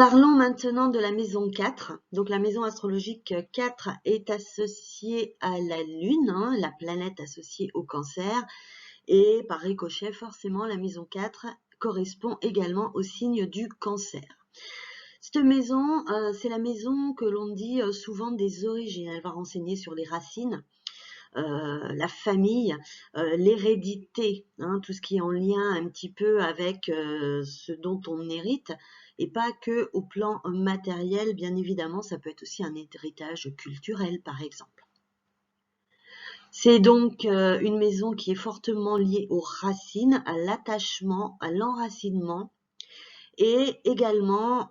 Parlons maintenant de la maison 4. Donc la maison astrologique 4 est associée à la Lune, hein, la planète associée au Cancer. Et par ricochet, forcément, la maison 4 correspond également au signe du Cancer. Cette maison, c'est la maison que l'on dit souvent des origines. Elle va renseigner sur les racines, la famille, l'hérédité, hein, tout ce qui est en lien un petit peu avec ce dont on hérite, et pas que au plan matériel, bien évidemment, ça peut être aussi un héritage culturel, par exemple. C'est donc une maison qui est fortement liée aux racines, à l'attachement, à l'enracinement, et également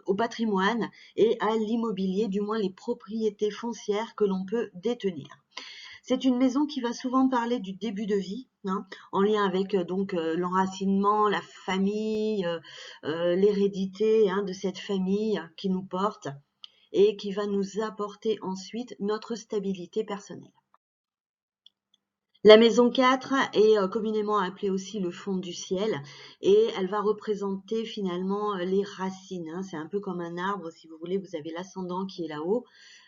au patrimoine et à l'immobilier, du moins les propriétés foncières que l'on peut détenir. C'est une maison qui va souvent parler du début de vie, hein, en lien avec l'enracinement, la famille, l'hérédité, hein, de cette famille qui nous porte et qui va nous apporter ensuite notre stabilité personnelle. La maison 4 est communément appelée aussi le fond du ciel et elle va représenter finalement les racines, hein. C'est un peu comme un arbre, si vous voulez, vous avez l'ascendant qui est là-haut,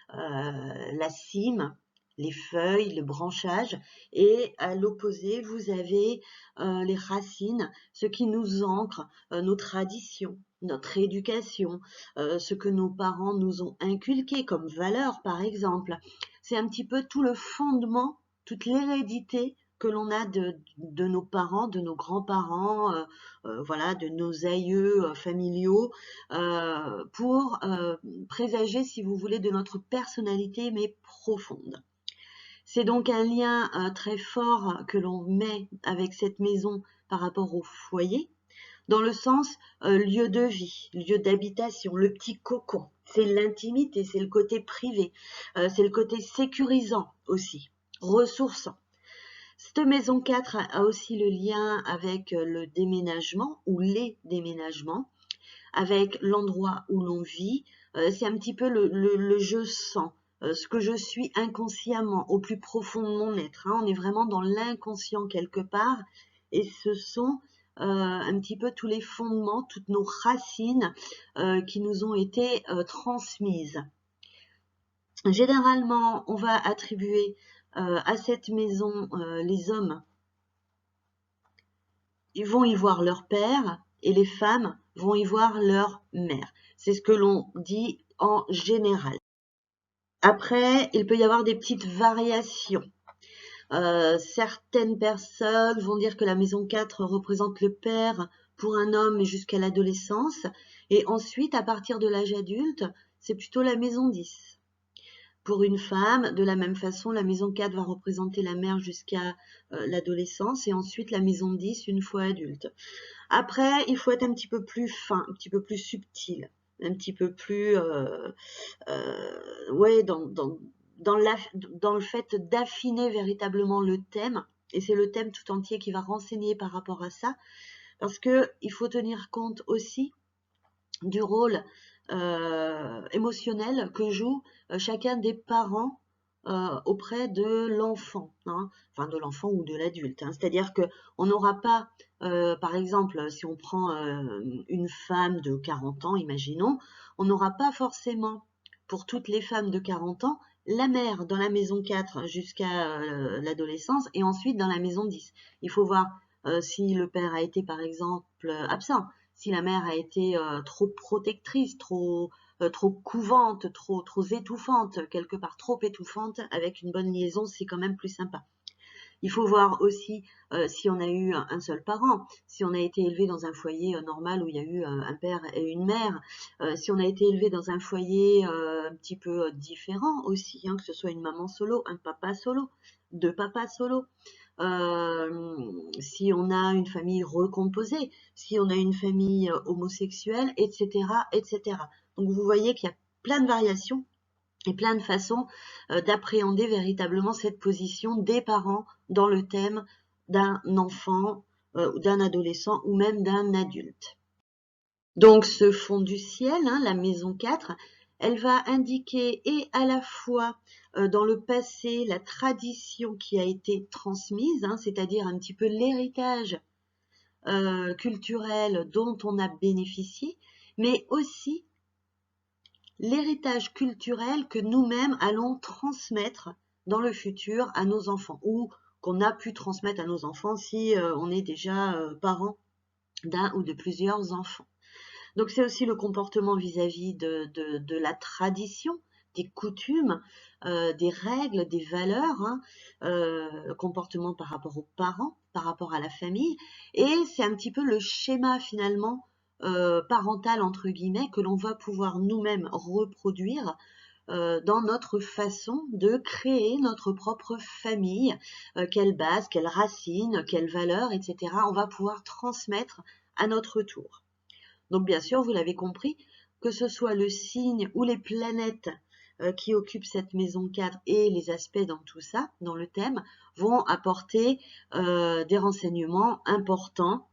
la cime, les feuilles, le branchage, et à l'opposé, vous avez les racines, ce qui nous ancre, nos traditions, notre éducation, ce que nos parents nous ont inculqué comme valeur, par exemple. C'est un petit peu tout le fondement, toute l'hérédité que l'on a de nos parents, de nos grands-parents, voilà, de nos aïeux familiaux, pour présager, si vous voulez, de notre personnalité, mais profonde. C'est donc un lien très fort que l'on met avec cette maison par rapport au foyer, dans le sens lieu de vie, lieu d'habitation, le petit cocon. C'est l'intimité, c'est le côté privé, c'est le côté sécurisant aussi, ressourçant. Cette maison 4 a aussi le lien avec le déménagement ou les déménagements, avec l'endroit où l'on vit. C'est un petit peu le je sens, ce que je suis inconsciemment, au plus profond de mon être, hein. On est vraiment dans l'inconscient quelque part, et ce sont un petit peu tous les fondements, toutes nos racines qui nous ont été transmises. Généralement, on va attribuer à cette maison les hommes, ils vont y voir leur père et les femmes vont y voir leur mère. C'est ce que l'on dit en général. Après, il peut y avoir des petites variations. Certaines personnes vont dire que la maison 4 représente le père pour un homme jusqu'à l'adolescence, et ensuite, à partir de l'âge adulte, c'est plutôt la maison 10. Pour une femme, de la même façon, la maison 4 va représenter la mère jusqu'à l'adolescence, et ensuite la maison 10 une fois adulte. Après, il faut être un petit peu plus fin, un petit peu plus subtil, un petit peu plus ouais, dans le fait d'affiner véritablement le thème, et c'est le thème tout entier qui va renseigner par rapport à ça, parce que il faut tenir compte aussi du rôle émotionnel que joue chacun des parents auprès de l'enfant, hein, enfin de l'enfant ou de l'adulte, hein. C'est-à-dire que on n'aura pas, par exemple, si on prend une femme de 40 ans, imaginons, on n'aura pas forcément, pour toutes les femmes de 40 ans, la mère dans la maison 4 jusqu'à l'adolescence, et ensuite dans la maison 10. Il faut voir si le père a été, par exemple, absent, si la mère a été trop protectrice, trop couvante, trop étouffante, quelque part trop étouffante. Avec une bonne liaison, c'est quand même plus sympa. Il faut voir aussi si on a eu un seul parent, si on a été élevé dans un foyer normal où il y a eu un père et une mère, si on a été élevé dans un foyer un petit peu différent aussi, hein, que ce soit une maman solo, un papa solo, deux papas solo, si on a une famille recomposée, si on a une famille homosexuelle, etc., etc. Donc vous voyez qu'il y a plein de variations et plein de façons d'appréhender véritablement cette position des parents dans le thème d'un enfant, d'un adolescent ou même d'un adulte. Donc ce fond du ciel, hein, la maison 4, elle va indiquer et à la fois dans le passé la tradition qui a été transmise, hein, c'est-à-dire un petit peu l'héritage culturel dont on a bénéficié, mais aussi l'héritage culturel que nous-mêmes allons transmettre dans le futur à nos enfants, ou qu'on a pu transmettre à nos enfants si on est déjà parent d'un ou de plusieurs enfants. Donc c'est aussi le comportement vis-à-vis de la tradition, des coutumes, des règles, des valeurs, hein, comportement par rapport aux parents, par rapport à la famille, et c'est un petit peu le schéma finalement parental entre guillemets que l'on va pouvoir nous-mêmes reproduire dans notre façon de créer notre propre famille, quelle base, quelle racine, quelles valeurs, etc. On va pouvoir transmettre à notre tour. Donc bien sûr, vous l'avez compris, que ce soit le signe ou les planètes qui occupent cette maison 4 et les aspects dans tout ça, dans le thème, vont apporter des renseignements importants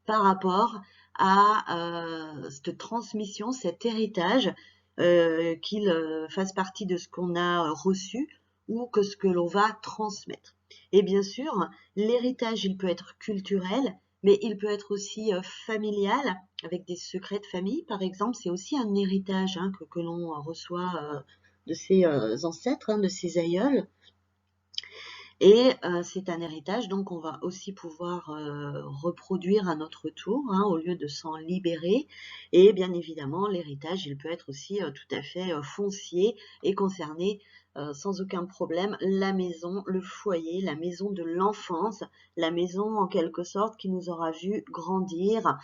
par rapport à cette transmission, cet héritage, qu'il fasse partie de ce qu'on a reçu ou que ce que l'on va transmettre. Et bien sûr, l'héritage, il peut être culturel, mais il peut être aussi familial, avec des secrets de famille, par exemple. C'est aussi un héritage hein, que l'on reçoit de ses ancêtres, hein, de ses aïeuls. Et c'est un héritage donc on va aussi pouvoir reproduire à notre tour hein, au lieu de s'en libérer. Et bien évidemment, l'héritage, il peut être aussi tout à fait foncier et concerner sans aucun problème la maison, le foyer, la maison de l'enfance, la maison en quelque sorte qui nous aura vu grandir,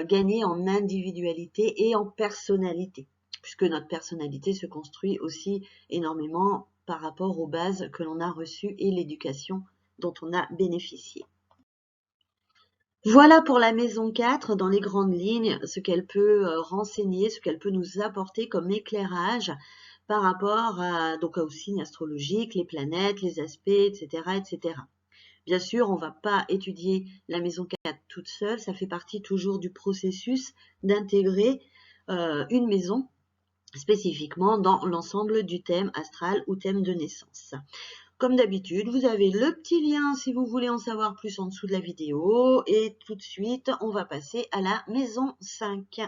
gagner en individualité et en personnalité, puisque notre personnalité se construit aussi énormément par rapport aux bases que l'on a reçues et l'éducation dont on a bénéficié. Voilà pour la maison 4, dans les grandes lignes, ce qu'elle peut renseigner, ce qu'elle peut nous apporter comme éclairage par rapport donc aux signes astrologiques, les planètes, les aspects, etc., etc. Bien sûr, on ne va pas étudier la maison 4 toute seule, ça fait partie toujours du processus d'intégrer une maison spécifiquement dans l'ensemble du thème astral ou thème de naissance. Comme d'habitude, vous avez le petit lien si vous voulez en savoir plus en dessous de la vidéo. Et tout de suite, on va passer à la maison 5.